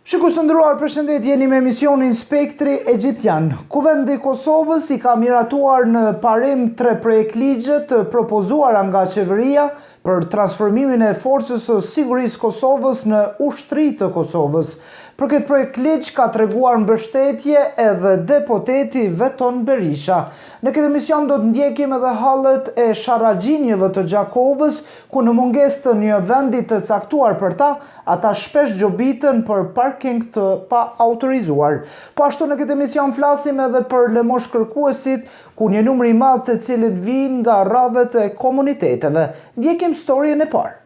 Shikues të nderuar, përshëndetje, jeni me emisionin Spektri Egjiptian. Kuvendi i Kosovës i ka miratuar në parim 3 projektligje të propozuara nga qeveria për transformimin e forcës së sigurisë Kosovës në ushtri të Kosovës. Për këtë projektligj ka treguar mbështetje edhe deputeti Veton Berisha. Në këtë emision do të ndjekim edhe hallet e sharraxhinjeve të Gjakovës, ku në mungesë të një vendi të caktuar për ta, ata shpesh gjobiten për parking të pa autorizuar. Po ashtu në këtë emision flasim edhe për lëmoshkërkuesit, ku një numër i madh të cilët vijnë nga radhët e komuniteteve. Ndjekim storien e parë.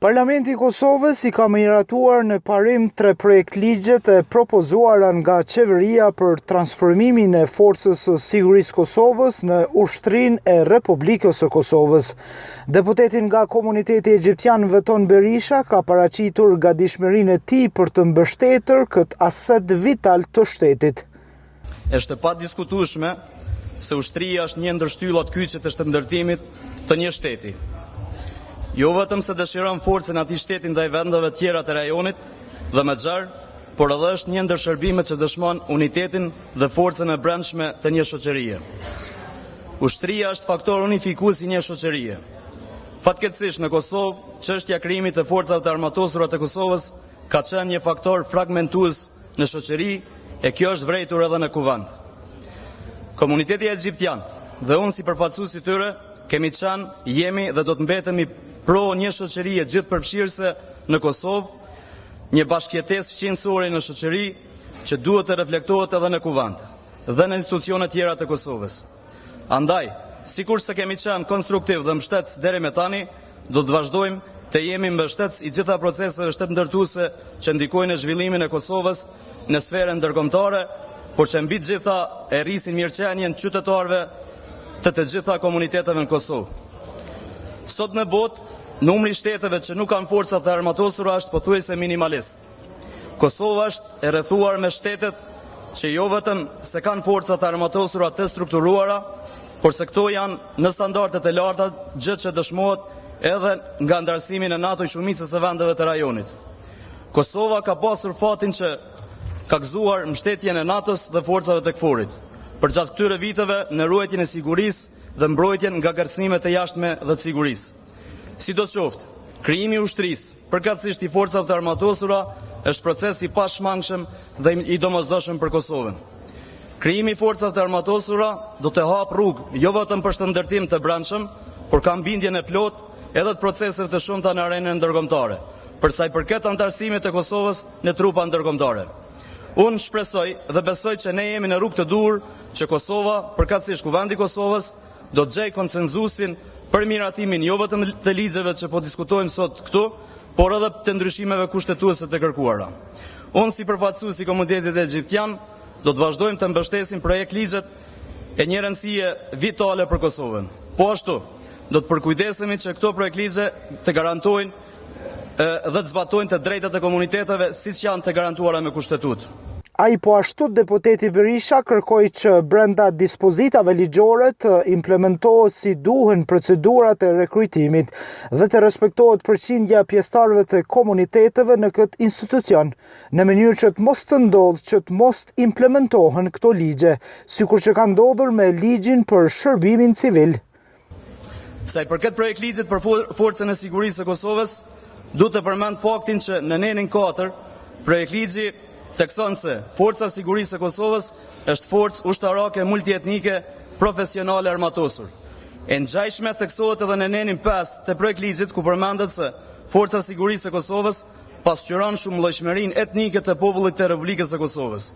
Parlamenti i Kosovës i ka miratuar në parim 3 projektligjet e propozuara nga qeveria për transformimin e forcës së sigurisë Kosovës në ushtrinë e Republikës së Kosovës. Deputetin nga komuniteti egjiptian Veton Berisha ka paraqitur gatishmërinë e tij për të mbështetur këtë aset vital të shtetit. Është pa diskutueshme se ushtria është një ndër shtyllat kyçe të shëndërtimit të një shteti. Jo vetëm se dëshiron forcën atij shteti ndaj vendeve tjera të rajonit dhe më gjarë, por edhe është një ndër shërbimet që dëshmon unitetin dhe forcën e brendshme të një shoqërie. Ushtria është faktor unifikues i një shoqërie. Fatkeqësisht në Kosovë, çështja e krijimit të forcave të armatosura të Kosovës ka qenë një faktor fragmentues në shoqëri, e kjo është vërejtur edhe në kuvend. Komuniteti egjiptian dhe unë si përfaqësues i tyre kemi qenë, jemi dhe do të mbetemi pro një shoqërie gjithëpërfshirëse në Kosovë, një bashkëjetesë fqinësore në shoqëri që duhet të reflektohet edhe në kuvend dhe në institucionet tjera të Kosovës. Andaj, sikur se kemi qenë konstruktiv dhe mbështetës deri me tani, do të vazhdojmë të jemi mbështetës i gjitha proceseve shtetëndërtuese që ndikojnë në zhvillimin e Kosovës në sferën ndërkombëtare, por që mbi të gjitha e rrisin mirëqenien qytetarëve të gjitha komuniteteve në Kosovë. Sot në botë, numri i shteteve që nuk kanë forca të armatosura është pothuajse minimalist. Kosova është e rrethuar me shtetet që jo vetëm se kanë forca të armatosura të strukturuara, por se këto janë në standardet e larta, gjë që dëshmohet edhe nga ndarësimin e NATO i shumicës së vendeve të rajonit. Kosova ka pasur fatin që ka gëzuar mbështetjen e NATO-s dhe forcave të KFOR-it përgjatë këtyre viteve në ruajtjen e sigurisë dhe mbrojtjen nga kërcënimet e jashtme dhe të sigurisë. Sidoqoftë, krijimi i ushtrisë, përkatësisht i forcave të armatosura, është proces i pashmangshëm dhe i domosdoshëm për Kosovën. Krijimi i forcave të armatosura do të hapë rrugë jo vetëm për shëndërtim të brendshëm, por kam bindjen e plotë edhe të proceseve të shumta në arenën ndërkombëtare, për sa i përket anëtarësimit të Kosovës në trupa ndërkombëtare. Unë shpresoj dhe besoj që ne jemi në rrugë të dur që Kosova, përkatësisht kuvendi i Kosovës, do të gjejë konsenzusin për miratimin jo vetëm të ligjeve që po diskutojmë sot këtu, por edhe të ndryshimeve kushtetuese të kërkuara. Unë si përfaqësues i komunitetit egjiptian do të vazhdojmë të mbështesim projektligjet e një rëndësie vitale për Kosovën. Po ashtu, do të përkujdesemi që këto projektligje të garantojnë dhe të zbatojnë të drejtat e komuniteteve siç janë të garantuara me kushtetutë. Ai po ashtu deputeti Berisha kërkoi që brenda dispozitave ligjore të implementohet si duhen procedurat e rekrujtimit dhe të respektohet përqindja e pjesëtarëve të komuniteteve në këtë institucion, në mënyrë që të mos të ndodhë që të mos implementohen këto ligje, sikur që ka ndodhur me ligjin për shërbimin civil. Sa i përket projektligjit për forcën e sigurisë së Kosovës, duhet të përmend faktin që në nenin 4, projektligji thekson se forca e sigurisë së Kosovës është forcë ushtarake multietnike profesionale armatosur. E ngjashme theksohet edhe në nenin 5 të projektligjit ku përmendet se forca e sigurisë së Kosovës pasqyron shumëllojshmërinë etnike të popullit të Republikës së Kosovës.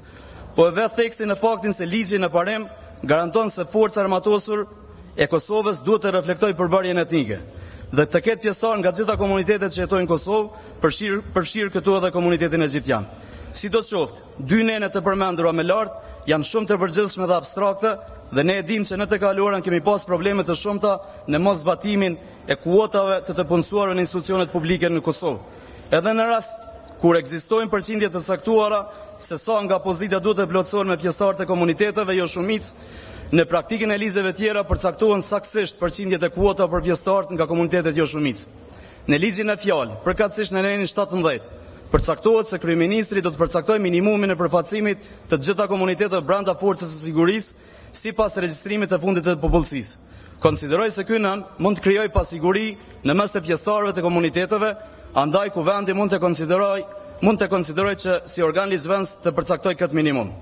Po e vetë theksin në faktin se ligji në parim garanton se forca armatosur e Kosovës duhet të reflektojë përbërjen etnike dhe të ketë pjesëtar nga gjitha komunitetet që jetojnë në Kosovë, përfshirë këtu edhe komunitetin egjiptian. Sidoqoftë, 2 nene të përmendura me lart janë shumë të përgjithshme dhe abstrakte dhe ne e dimë që në të kaluarën kemi pas probleme të shumta në mosbatimin e kuotave të punësuarve në institucionet publike në Kosovë. Edhe në rast kur ekzistojnë përqindje të caktuara se sa nga pozita duhet të plotësohen me pjesëtarë të komuniteteve jo shumicë, në praktikën e ligjeve tjera përcaktohen saktësisht përqindjet e kuota për pjesëtarët nga komunitetet jo shumicë. Në ligjin e fjalë, përkatësisht në nenin 17, përcaktohet se kryeministri do të përcaktojë minimumin e përfaqësimit të gjitha komuniteteve brenda forcës së sigurisë sipas regjistrimit të fundit të popullsisë. Konsideroj se ky nën mund të krijojë pasiguri në mes të pjesëtarëve të komuniteteve, andaj kuvendi mund të konsideroj që si organ ligjvënës të përcaktojë këtë minimum.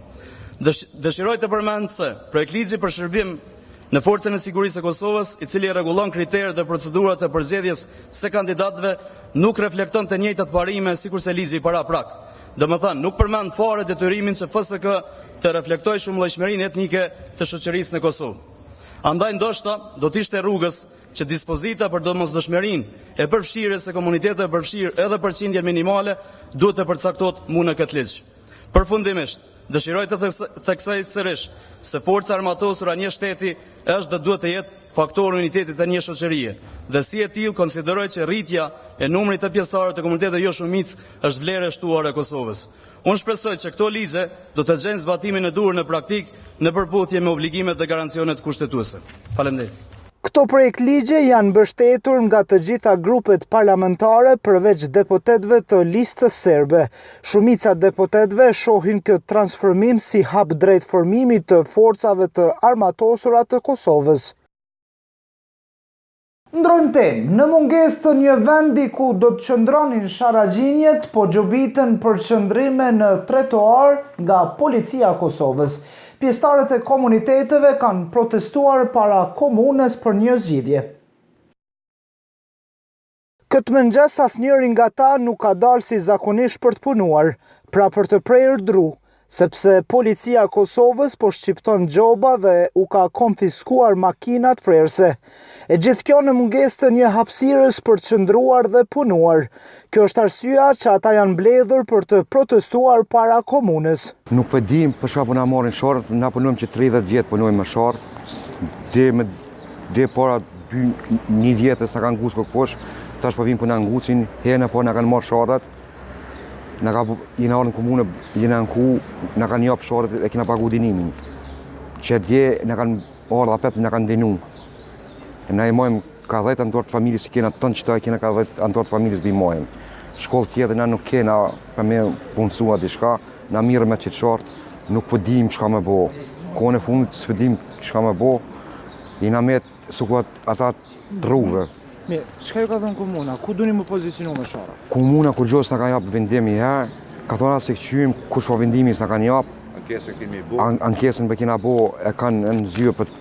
Dëshiroj të përmend se projektligji për shërbim në Forcën e Sigurisë së Kosovës, i cili rregullon kriteret dhe procedurat e përzgjedhjes së kandidatëve, nuk reflekton të njëjtat parime sikurse ligji i paraprak. Domethënë, nuk përmend fare detyrimin që FSK të reflektojë shumëllojshmërinë etnike të shoqërisë në Kosovë. Andaj ndoshta do të ishte rrugës që dispozita për domosdoshmërinë e përfshirjes së komuniteteve përfshirë edhe përqindjen minimale duhet të përcaktohet mu në këtë ligj. Përfundimisht, dëshiroj të theksoj sërish se forca armatosura një shteti është dhe duhet të jetë faktor unitetit të një shoqërie, dhe si e tillë konsideroj që rritja e numrit të pjesëtarëve të komuniteteve jo shumicë është vlerë e shtuar e Kosovës. Unë shpresoj që këto ligje do të gjejnë zbatimin e duhur në praktik në përputhje me obligimet dhe garancionet kushtetuese. Faleminderit. Këto projekt ligje janë mbështetur nga të gjitha grupet parlamentare përveç deputetëve të listës serbe. Shumica deputetëve shohin këtë transformim si hap drejt formimit të forcave të armatosura të Kosovës. Ndrojmë temë, në mungesë të një vendi ku do të qëndronin sharaxhinjet, po gjobiten për qëndrime në trotuar nga policia e Kosovës. Pjesëtarët e komuniteteve kanë protestuar para komunës për një zgjidhje. Këtë mëngjes asnjëri nga ta nuk ka dalë si zakonisht për të punuar, pra për të prerë dru, sepse policia e Kosovës po shqipton gjoba dhe u ka konfiskuar makinat prerëse. E gjithë kjo në mungesë të një hapësirës për të qëndruar dhe punuar. Kjo është arsyeja që ata janë mbledhur për të protestuar para komunës. Nuk po dim për çfarë po na marrin shorët, na punojmë që 30 vjet punojmë me shorë. Dhe para 1 vjetës na kanë ngucë kokosh, tash po vim po na ngucin, herën po na kanë marrë shorët. Jena orë në komunë, jena në ku, na kanë japë shorët e kena pagu dinimin. Që dje na kanë orë dhe petë, na kanë dinu. Na i mojmë ka 10 anëtor të familjes, kena tënë qëta, kena ka 10 anëtor të familjes bi mojmë. Shkollë tjetër na nuk kena për me punësua diçka, na mirë me qëtë shorët, nuk po dim çka me bo. Kone fundit s'po dim çka me bo, jena me sukuat ata të rrugëve. Mirë, çka ju ka thënë komuna? Ku duni më pozicionu me shora? Komuna kur gjos na ka jap vendim i herë, ka thonë se qyjm kush po vendimi s'na kanë jap. Ankesën kemi bo. Ankesën be kena bo, e kanë në zyrë për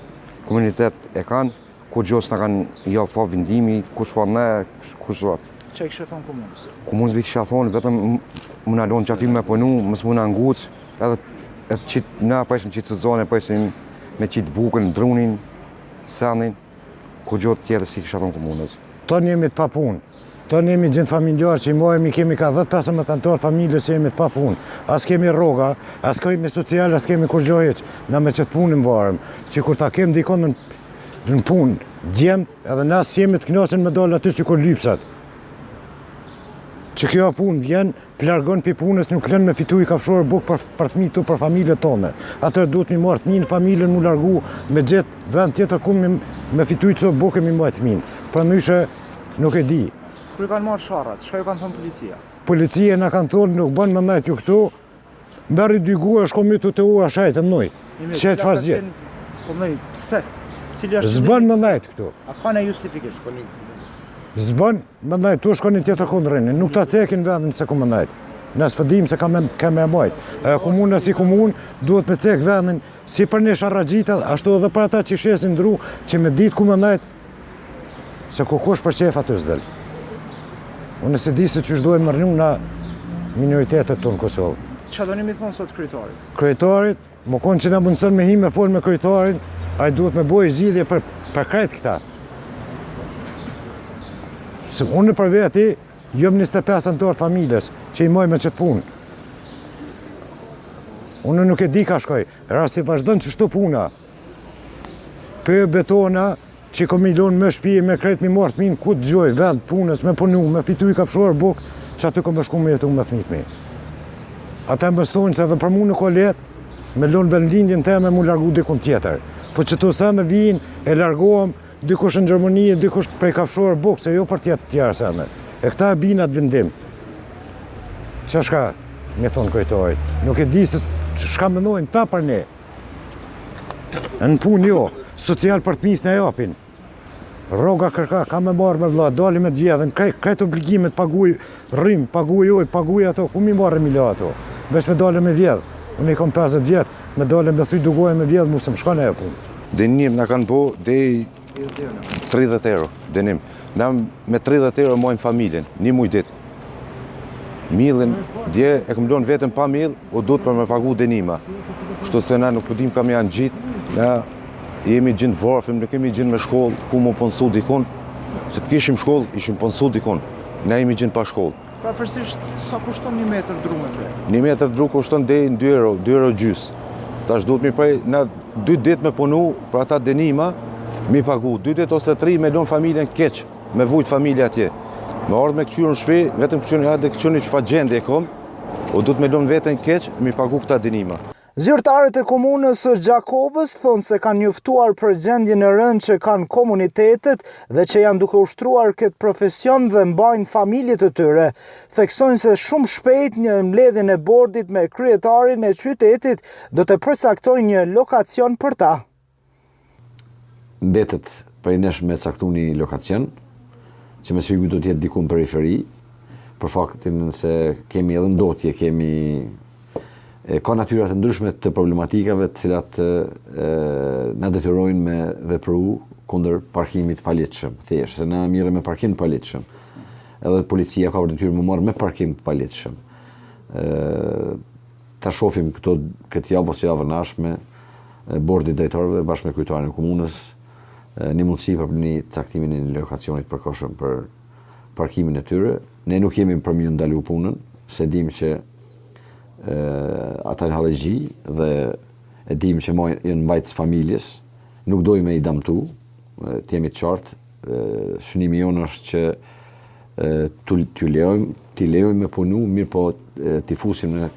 komunitet e kanë, kur gjos na kanë jap fa vendimi, kush po ne, kush do. Çka kishte thonë komunës? Komunës be kisha thonë vetëm më na lon çati me punu, mos më na nguc, edhe çit na pajsim çit zonë, pajsim me çit bukën, drunin, sanin. Ku gjotë tjetër si kisha thonë komunës. Tonë jemi të pa punë. Tonë jemi gjendë familjarë që i mojemi, kemi ka 10-15 anëtar familjes që jemi të pa punë. As kemi rroga, as kemi social, as kemi kur gjoheq. Na me qëtë punë më varëm. Që kur ta kem dikon në punë, djemë, edhe nas jemi të knaqen me dalë aty që kur lypsat. Që kjo punë vjen, të largon për punës, nuk lën me fitu i kafshorë bukë për fëmijët tu, për familjet tonë. Atër duhet mi marrë fëmijën, familjen mu largu, me gjithë vend tjetër ku me fitu i co bukë mi marrë fëmijën. Pra nëshë nuk e di. Kur kanë marrë sharrat, çka ju kanë thënë policia? Policia na kanë thonë nuk bën më ndajt ju këtu, merri 2 gua, shko mi të ua shajtë mënoj. Që e të fashë gjithë. Po mënoj, pse? Cili është zbën më ndajt këtu. A ka në justifikim? Zbën, më ndajt, tu shkoni tjetër ku në rrini, nuk ta cekin vendin se ku më ndajt. Nësë pëdim se ka me majt. Komuna si komunë duhet me cek vendin si për një sharragjita, ashtu edhe për ata që shesin ndru, që me ditë ku më ndajt, se kush për qef aty s'del. Unë se di se që shdojmë mërnju nga minoritetet të në Kosovë. Qa do një mi thonë sot kryetarit? Kryetarit, më konë që na mundësën me me folë me kryetarin, a i duhet me bojë zgjidhje për krejt këta. Se unë për veti, jom 25 anëtar familjes që i moj me qëtë punë. Unë nuk e di ka shkoj, rasi vazhdojnë që shtu puna. Për betona që komi lonë me shpije, me krejt mi marë thmin, ku të gjoj, vend, punës, me punu, me fitu i kafshorë bukë, që aty kom shku me jetu me thmit mi. Ata më stojnë se edhe për mu nuk o letë, me lonë vendlindjen te me mu largu dikun tjetër. Po që të sene vinë, e largohem, dikush në Gjermani, dikush prej kafshorë bukë, se jo për tjetë tjerë sene. E këta e binat vendim. që shka me thonë kujtoj. Nuk e di se shka mendojnë ta për ne. Në punë jo, social për të misë në japin. Rroga kërka, ka me marrë me vlla, dalim me të vjedhen, krejt obligimet, paguj rrim, paguj oj, paguj ato, ku mi marrë mila ato. Vesh me dalim me vjedh, unë i kom 50 vjetë, me dalim me thuj dugojë me vjedh, mu se më shka në e punë. Denim në kanë bo dhe 30 euro, denim. Na me 30 euro mojnë familjen, një muj dit. Milën, dje e këm lonë vetëm pa milë, o du të për me pagu denima. Shtu se na nuk pëdim kam janë gjitë, na jemi gjinë varfim, nuk kemi gjinë me shkollë, ku më ponsu dikun. Se të kishim shkollë, ishim ponsu dikun. Na jemi gjinë pa shkollë. Prafërsisht, sa kushton 1 metër dru me të? 1 metër dru kushton deri në 2 euro, 2 euro gjys. Tash duhet mi prej, na 2 ditë me punu për ata denima, mi pagu. 2 ditë ose 3 me lonë familjen keq, me vujt familja atje. Me ardhë me këqyrë në shpi, vetëm këqyrë një këqyrë një që fa gjendje e kom, o du të me lonë vetën keq, mi pagu këta denima. Zyrtarët e komunës së Gjakovës thonë se kanë njoftuar për gjendjen e rëndë që kanë komunitetet dhe që janë duke ushtruar këtë profesion dhe mbajnë familjet e tyre. Theksojnë se shumë shpejt një mbledhjen e bordit me kryetarin e qytetit do të përcaktojnë një lokacion për ta. Mbetet prej nesh me caktu një lokacion, që me sfigu do t'jetë diku në periferi, për faktin se kemi edhe ndotje, ka natyrat të ndryshme të problematikave të cilat na detyrojnë me vepru kundër parkimit paligjshëm, thjesht, se na mirë me parkim paligjshëm. Edhe policia ka për detyrë më marrë me parkim paligjshëm. Ta shohim këtë javë ose javën ashme, bordi drejtorëve bashkë me kryetarin e komunës, një mundësi për një caktimin e një lokacionit përkohshëm për parkimin e tyre. Ne nuk jemi për mjë ndalu punën, se dim që ata në hallegji dhe e dim që janë mbajtës familjes, nuk dojmë me i damtu, t'jemi të qartë. Synimi jonë është që t'i lejojmë me punu, mirë po t'i fusim në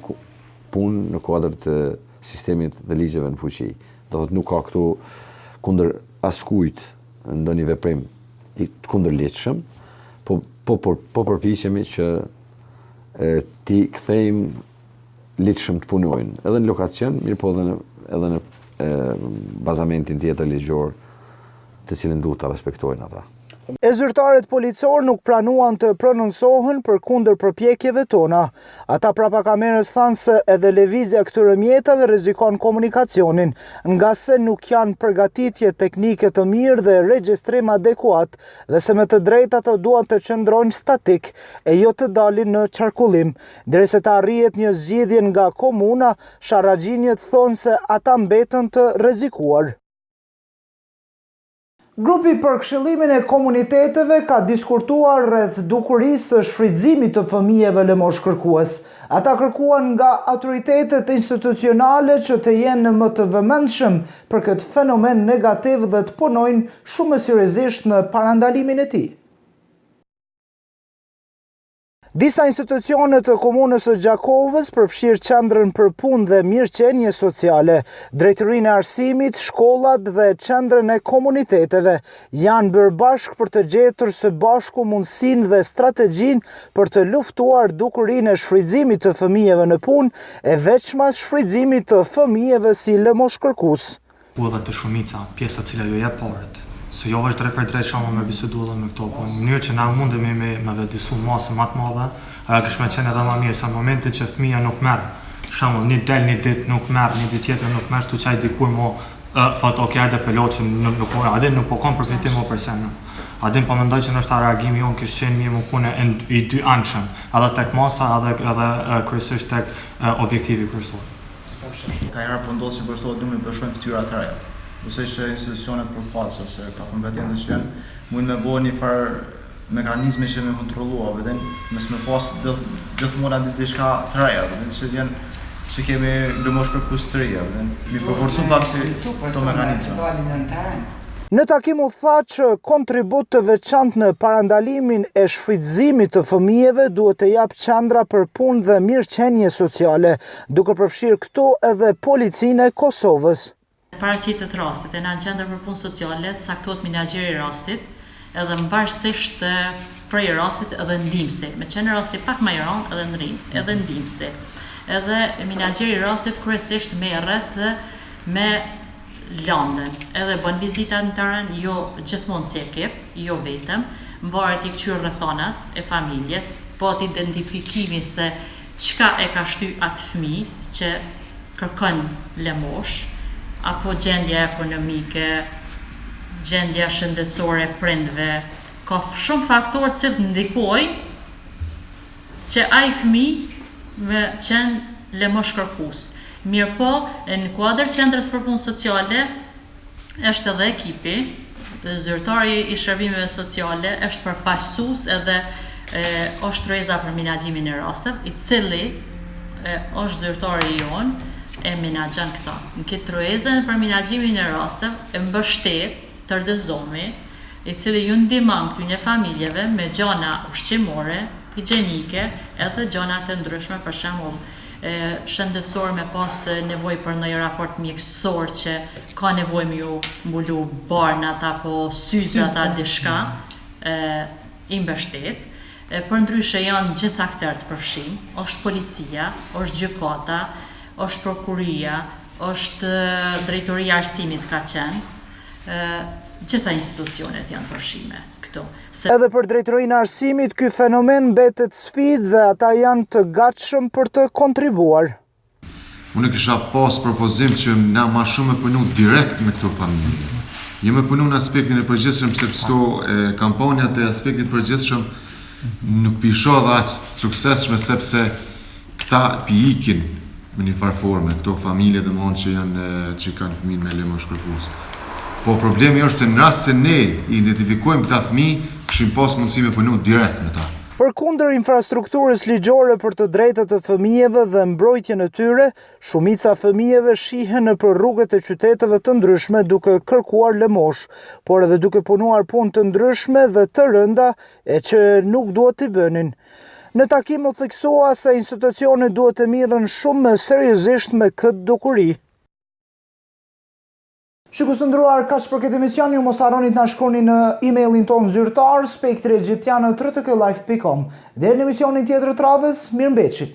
punë në kuadrë të sistemit dhe ligjeve në fuqi. Do të nuk ka këtu kundër askujt ndonjë veprim i kundër ligjshëm, po përpiqemi që t'i kthejmë ligjshëm të punojnë, edhe në lokacion, mirë po edhe në bazamentin tjetër ligjor, të cilin duhet të respektojnë ata. E zyrtarët policor nuk planuan të prononcohen për kundër përpjekjeve tona. Ata prapa kamerës thanë se edhe lëvizja këtyre mjetave rrezikon komunikacionin, nga se nuk janë përgatitje teknike të mirë dhe regjistrim adekuat, dhe se me të drejtë ato duan të qëndrojnë statik e jo të dalin në qarkullim. Derisa të arrihet një zgjidhje nga komuna, sharraxhinjet thonë se ata mbetën të rrezikuar. Grupi për këshillimin e komuniteteve ka diskutuar rreth dukurisë së shfrytëzimit të fëmijëve lëmoshkërkues. Ata kërkuan nga autoritetet institucionale që të jenë më të vëmendshëm për këtë fenomen negativ dhe të punojnë shumë më seriozisht në parandalimin e tij. Disa institucione të komunës së Gjakovës përfshirë qendrën për punë dhe mirëqenie sociale, drejtorinë e arsimit, shkollat dhe qendrën e komuniteteve janë bërë bashkë për të gjetur së bashku mundësinë dhe strategjinë për të luftuar dukurinë e shfrytëzimit të fëmijëve në punë, e veçmas shfrytëzimit të fëmijëve si lëmoshkërkues. U edhe të shumica pjesa cila ju jep parët. Se jo është drejt për drejt shumë me bisedu edhe me këto, po në mënyrë që na mundemi me vedisu masë më të madhe, ajo kishme qenë edhe më mirë, sa në momentin që fëmija nuk merë, shembull, një del një ditë nuk merë, një ditë tjetër nuk merë, tu qaj dikur mo, thot, ok, hajde peloqë, adin nuk po kam përfitim mo për sene. Adin po mendoj që nështë ta reagimi jonë kishë qenë mirë më kune i dy anshëm, edhe tek masa, edhe kryesisht tek objektivi kryesor. Ka herë po ndodhë që përshtohet duhet me përshojnë fytyra të reja. Besoj që institucionet përfaqëse ose këta kompetente që janë mund me bëhe një farë mekanizme që me kontrollua, vetëm mes me pas gjithmonë aty diçka të reja, vetëm që janë që kemi lëmoshkërkues të reja, vetëm mi përforcu taksi këto mekanizme. Në takim u tha që kontribut të veçantë në parandalimin e shfrytëzimit të fëmijëve duhet të jap qendra për punë dhe mirëqenie sociale, duke përfshirë këtu edhe policinë e Kosovës. Paraqitet rastit e në qendër për punë sociale, caktohet menaxheri i rastit, edhe mbarësisht prej rastit edhe ndihmësi, me qenë rasti pak më i rëndë edhe ndihmësi. Edhe menaxheri i rastit kryesisht merret me landën, edhe bën vizita në terren, jo gjithmonë si ekip, jo vetëm, mvaret i kqyr rrethonat e familjes, po atë identifikimi se çka e ka shty atë fëmijë që kërkon lemosh, apo gjendja ekonomike, gjendja shëndetësore e prindve, ka shumë faktorë që ndikojnë që ai fëmijë me qenë lemosh kërkues. Mirë po, në kuadër qendrës për punë sociale, është edhe ekipi, zyrtari i shërbimeve sociale, është përfaqësues edhe është trojza për menaxhimin e rasteve, i cili është zyrtari jonë e menaxhon këta. Në këtë trojezën për menaxhimin e rasteve, e mbështet tërdëzomi, i cili ju ndihmon këtyne familjeve me gjana ushqimore, higjienike, edhe gjana të ndryshme, për shembull shëndetësor me pas nevojë për ndonjë raport mjekësor që ka nevojë me ju mbulu barnat apo syzat diçka, i mbështet. Për ndryshe janë gjithë aktorët përfshim, është policia, është gjykata, është prokuria, është drejtoria e arsimit ka qenë, gjitha institucionet janë përfshime këtu. Edhe për drejtorinë e arsimit, ky fenomen mbetet sfidë dhe ata janë të gatshëm për të kontribuar. Unë kisha pas propozim që na ma shumë me punu direkt me këto familje. Jo me punu në aspektin e përgjithshëm, sepse këto kampanjat e aspektit përgjithshëm nuk pisho dhe aq suksesshme, sepse këta ikin me një farë forme, këto familje dhe mon që kanë fëmijë me lemosh kërkues. Po problemi është se në rast se ne identifikojmë këta fëmijë, kishim pas mundësi me punu direkt me ta. Përkundër infrastrukturës ligjore për të drejtat e fëmijëve dhe mbrojtjen e tyre, shumica fëmijëve shihen nëpër rrugët e qyteteve të ndryshme duke kërkuar lemosh, por edhe duke punuar punë të ndryshme dhe të rënda e që nuk duhet t'i bënin. Në takim u theksua se institucionet duhet të mirën shumë seriozisht me këtë dukuri. Shikues të nderuar, kaq për këtë emision, ju mos harroni të na shkruani në emailin ton zyrtar spektri egjiptian@rtk live.com. Deri në emisionin tjetër të radhës, mirëmbëjtje.